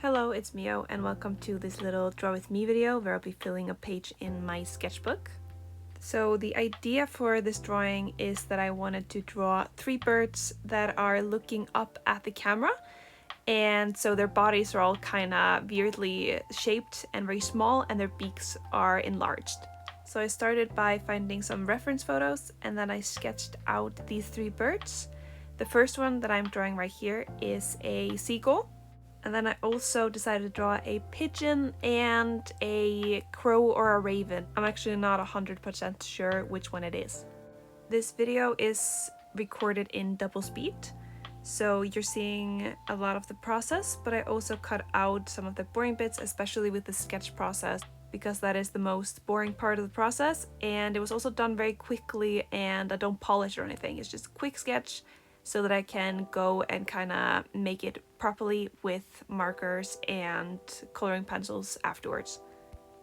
Hello, it's Mio and welcome to this little Draw With Me video where I'll be filling a page in my sketchbook. So the idea for this drawing is that I wanted to draw three birds that are looking up at the camera, and so their bodies are all kind of weirdly shaped and very small, and their beaks are enlarged. So I started by finding some reference photos and then I sketched out these three birds. The first one that I'm drawing right here is a seagull. And then I also decided to draw a pigeon and a crow or a raven. I'm actually not 100% sure which one it is. This video is recorded in double speed, so you're seeing a lot of the process, but I also cut out some of the boring bits, especially with the sketch process, because that is the most boring part of the process, and it was also done very quickly and I don't polish or anything. It's just a quick sketch so that I can go and kind of make it properly with markers and coloring pencils afterwards.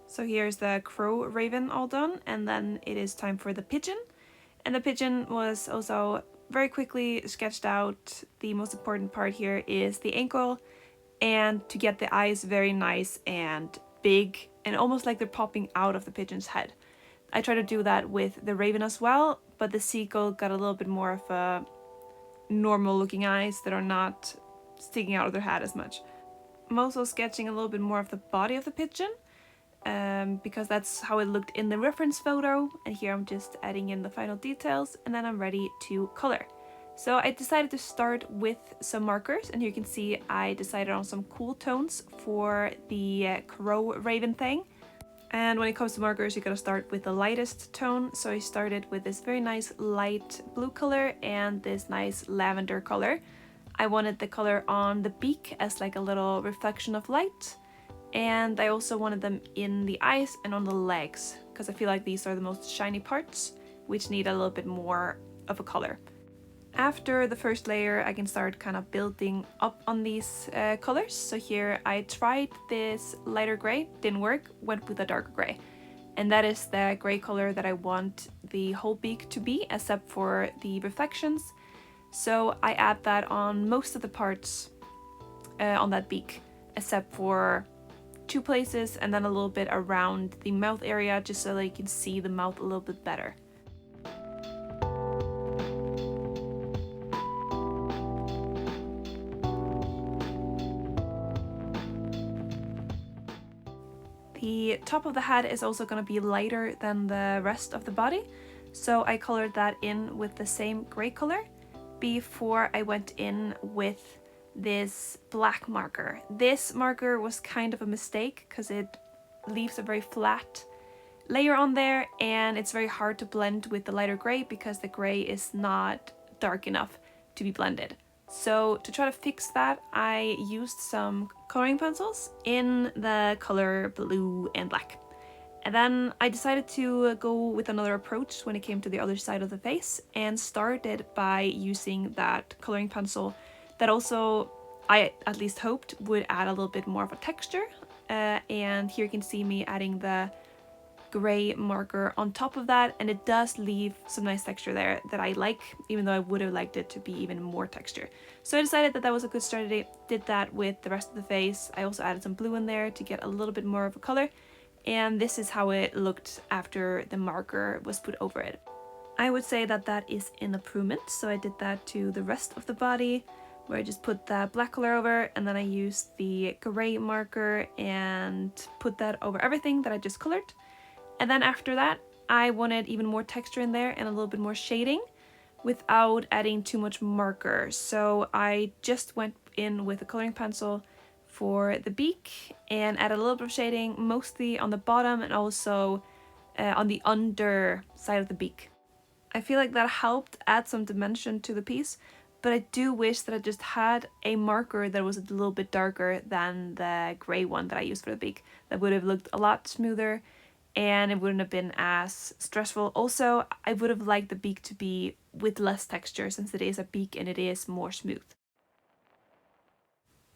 So here's the crow raven all done, and then it is time for the pigeon. And the pigeon was also very quickly sketched out. The most important part here is the ankle, and to get the eyes very nice and big and almost like they're popping out of the pigeon's head. I tried to do that with the raven as well, but the seagull got a little bit more of a normal looking eyes that are not sticking out of their head as much. I'm also sketching a little bit more of the body of the pigeon because that's how it looked in the reference photo, and here I'm just adding in the final details and then I'm ready to color. So I decided to start with some markers, and here you can see I decided on some cool tones for the crow raven thing. And when it comes to markers, you gotta start with the lightest tone. So I started with this very nice light blue color and this nice lavender color. I wanted the color on the beak as like a little reflection of light. And I also wanted them in the eyes and on the legs, because I feel like these are the most shiny parts, which need a little bit more of a color. After the first layer, I can start kind of building up on these colors. So here I tried this lighter gray, didn't work, went with a darker gray. And that is the gray color that I want the whole beak to be, except for the reflections. So I add that on most of the parts on that beak, except for two places and then a little bit around the mouth area, just so that you can see the mouth a little bit better. The top of the head is also going to be lighter than the rest of the body, so I colored that in with the same gray color before I went in with this black marker. This marker was kind of a mistake because it leaves a very flat layer on there, and it's very hard to blend with the lighter gray because the gray is not dark enough to be blended. So to try to fix that, I used some coloring pencils in the color blue and black. And then I decided to go with another approach when it came to the other side of the face, and started by using that coloring pencil that also I at least hoped would add a little bit more of a texture. And here you can see me adding the gray marker on top of that, and it does leave some nice texture there that I like, even though I would have liked it to be even more texture. So I decided that that was a good strategy, did that with the rest of the face. I also added some blue in there to get a little bit more of a color, and this is how it looked after the marker was put over it. I would say that that is an improvement, so I did that to the rest of the body, where I just put that black color over, and then I used the gray marker and put that over everything that I just colored. And then after that, I wanted even more texture in there and a little bit more shading without adding too much marker. So I just went in with a coloring pencil for the beak and added a little bit of shading, mostly on the bottom and also on the under side of the beak. I feel like that helped add some dimension to the piece, but I do wish that I just had a marker that was a little bit darker than the gray one that I used for the beak. That would have looked a lot smoother, and it wouldn't have been as stressful. Also, I would have liked the beak to be with less texture, since it is a beak and it is more smooth.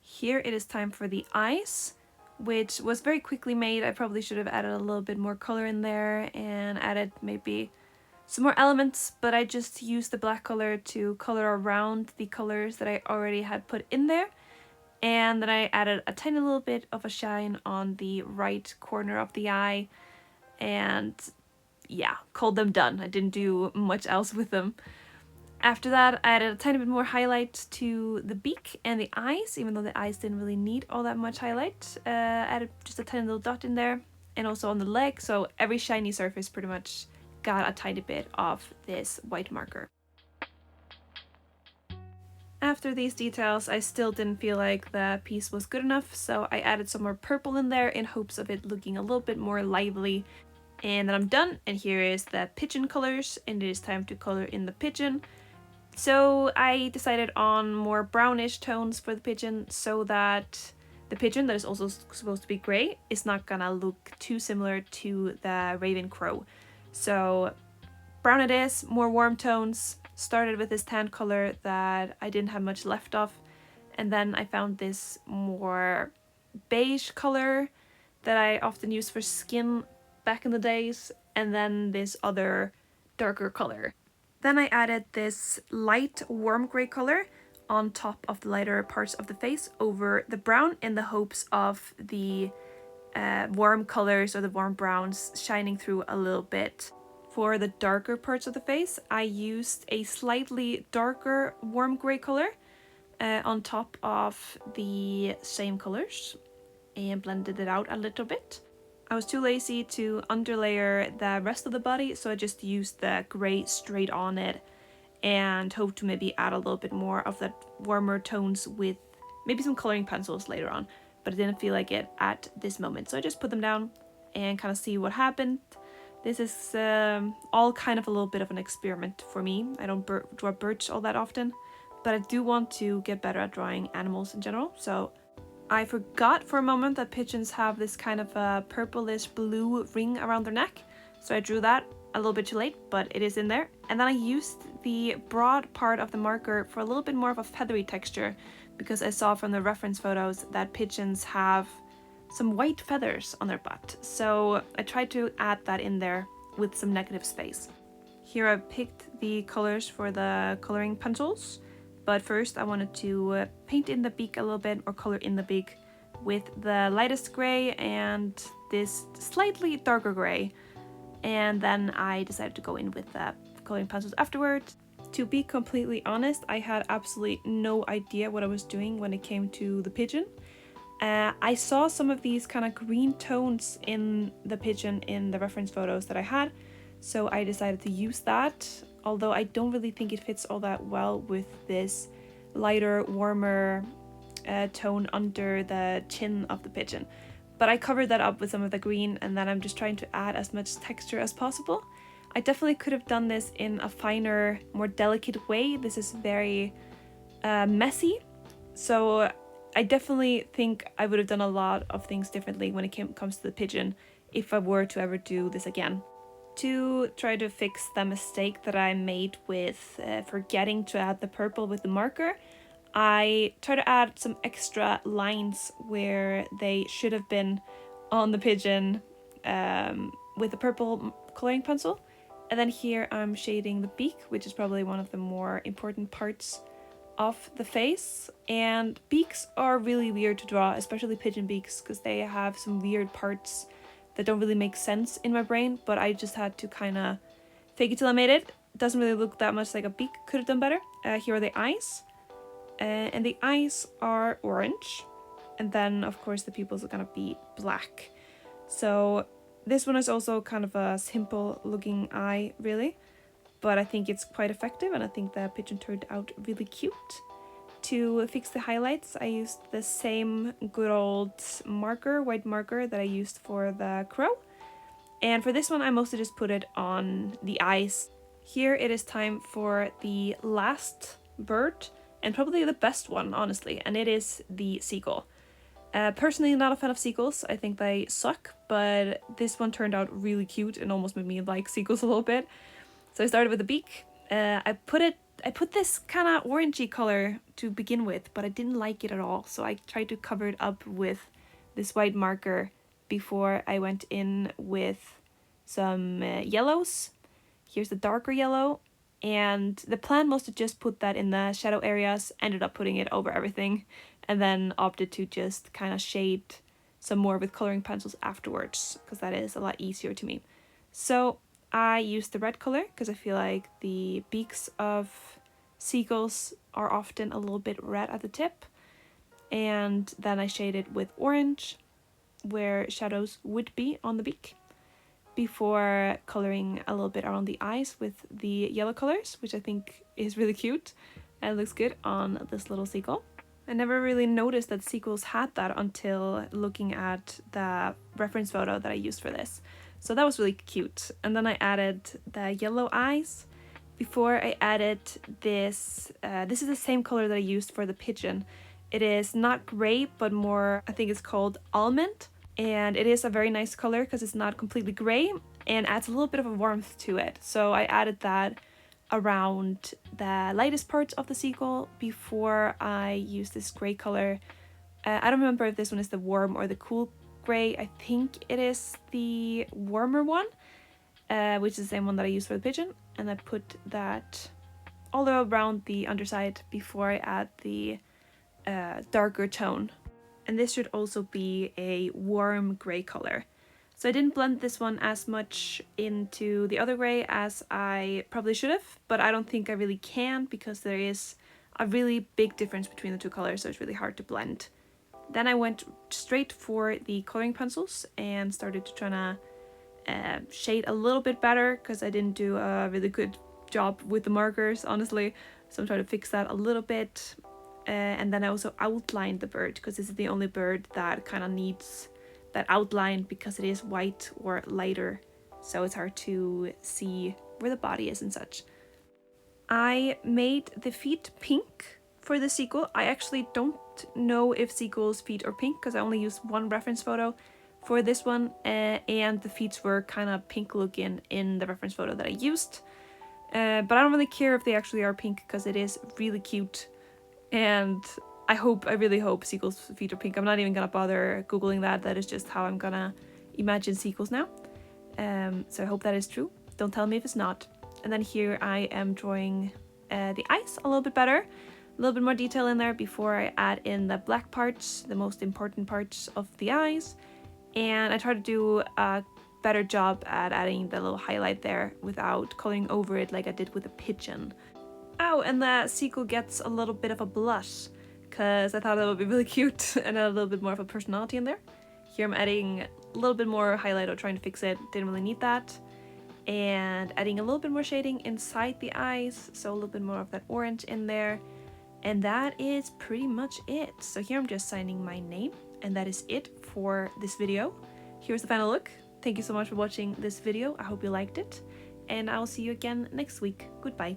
Here it is time for the eyes, which was very quickly made. I probably should have added a little bit more color in there and added maybe some more elements, but I just used the black color to color around the colors that I already had put in there. And then I added a tiny little bit of a shine on the right corner of the eye, and yeah, called them done. I didn't do much else with them. After that, I added a tiny bit more highlight to the beak and the eyes, even though the eyes didn't really need all that much highlight. Added just a tiny little dot in there, and also on the leg, so every shiny surface pretty much got a tiny bit of this white marker. After these details, I still didn't feel like the piece was good enough, so I added some more purple in there in hopes of it looking a little bit more lively. And then I'm done, and here is the pigeon colors, and it is time to color in the pigeon. So I decided on more brownish tones for the pigeon so that the pigeon, that is also supposed to be gray, is not gonna look too similar to the raven crow. So brown it is, more warm tones. Started with this tan color that I didn't have much left of, and then I found this more beige color that I often use for skin back in the days, and then this other darker color. Then I added this light warm gray color on top of the lighter parts of the face over the brown in the hopes of the warm colors or the warm browns shining through a little bit. For the darker parts of the face, I used a slightly darker warm gray color on top of the same colors and blended it out a little bit. I was too lazy to underlayer the rest of the body, so I just used the gray straight on it and hope to maybe add a little bit more of that warmer tones with maybe some coloring pencils later on, but I didn't feel like it at this moment, so I just put them down and kind of see what happened. This is all kind of a little bit of an experiment for me. I don't draw birds all that often, but I do want to get better at drawing animals in general, so I forgot for a moment that pigeons have this kind of a purplish blue ring around their neck, so I drew that a little bit too late, but it is in there. And then I used the broad part of the marker for a little bit more of a feathery texture, because I saw from the reference photos that pigeons have some white feathers on their butt, so I tried to add that in there with some negative space. Here I picked the colors for the coloring pencils. But first I wanted to paint in the beak a little bit, or color in the beak, with the lightest gray and this slightly darker gray. And then I decided to go in with the coloring pencils afterwards. To be completely honest, I had absolutely no idea what I was doing when it came to the pigeon. I saw some of these kind of green tones in the pigeon in the reference photos that I had, so I decided to use that. Although I don't really think it fits all that well with this lighter, warmer tone under the chin of the pigeon. But I covered that up with some of the green, and then I'm just trying to add as much texture as possible. I definitely could have done this in a finer, more delicate way. This is very messy, so I definitely think I would have done a lot of things differently when it comes to the pigeon if I were to ever do this again. To try to fix the mistake that I made with forgetting to add the purple with the marker, I try to add some extra lines where they should have been on the pigeon with the purple coloring pencil. And then here I'm shading the beak, which is probably one of the more important parts of the face. And beaks are really weird to draw, especially pigeon beaks, because they have some weird parts that don't really make sense in my brain, but I just had to kind of fake it till I made it. It doesn't really look that much like a beak. Could have done better. Here are the eyes, and the eyes are orange, and then of course the pupils are gonna be black. So this one is also kind of a simple looking eye, really, but I think it's quite effective, and I think the pigeon turned out really cute. To fix the highlights, I used the same good old marker, white marker, that I used for the crow. And for this one, I mostly just put it on the eyes. Here it is time for the last bird, and probably the best one, honestly, and it is the seagull. Personally, not a fan of seagulls. I think they suck, but this one turned out really cute and almost made me like seagulls a little bit. So I started with the beak. I put this kind of orangey color to begin with, but I didn't like it at all, so I tried to cover it up with this white marker before I went in with some yellows. Here's the darker yellow, and the plan was to just put that in the shadow areas. Ended up putting it over everything and then opted to just kind of shade some more with coloring pencils afterwards, because that is a lot easier to me. So I used the red color because I feel like the beaks of seagulls are often a little bit red at the tip, and then I shaded with orange where shadows would be on the beak, before coloring a little bit around the eyes with the yellow colors, which I think is really cute and looks good on this little seagull. I never really noticed that seagulls had that until looking at the reference photo that I used for this. So that was really cute. And then I added the yellow eyes before I added this. This is the same color that I used for the pigeon. It is not gray, but more, I think it's called almond. And it is a very nice color because it's not completely gray and adds a little bit of a warmth to it. So I added that around the lightest parts of the seagull before I used this gray color. I don't remember if this one is the warm or the cool gray. I think it is the warmer one, which is the same one that I used for the pigeon. And I put that all around the underside before I add the darker tone. And this should also be a warm gray color. So I didn't blend this one as much into the other gray as I probably should have, but I don't think I really can because there is a really big difference between the two colors, so it's really hard to blend. Then I went straight for the coloring pencils and started to try to shade a little bit better because I didn't do a really good job with the markers, honestly. So I'm trying to fix that a little bit. And then I also outlined the bird because this is the only bird that kind of needs that outline because it is white or lighter, so it's hard to see where the body is and such. I made the feet pink for the seagull. I actually don't know if seagulls' feet are pink because I only used one reference photo for this one, and the feet were kind of pink looking in the reference photo that I used. But I don't really care if they actually are pink because it is really cute. And I really hope seagulls' feet are pink. I'm not even gonna bother googling that. That is just how I'm gonna imagine seagulls now. So I hope that is true. Don't tell me if it's not. And then here I am drawing the eyes a little bit better. A little bit more detail in there before I add in the black parts, the most important parts of the eyes. And I try to do a better job at adding the little highlight there without coloring over it like I did with the pigeon. Oh, and the seagull gets a little bit of a blush because I thought that would be really cute and a little bit more of a personality in there. Here I'm adding a little bit more highlight or trying to fix it, didn't really need that. And adding a little bit more shading inside the eyes, so a little bit more of that orange in there. And that is pretty much it. So here I'm just signing my name, and that is it for this video. Here's the final look. Thank you so much for watching this video. I hope you liked it, and I'll see you again next week. Goodbye.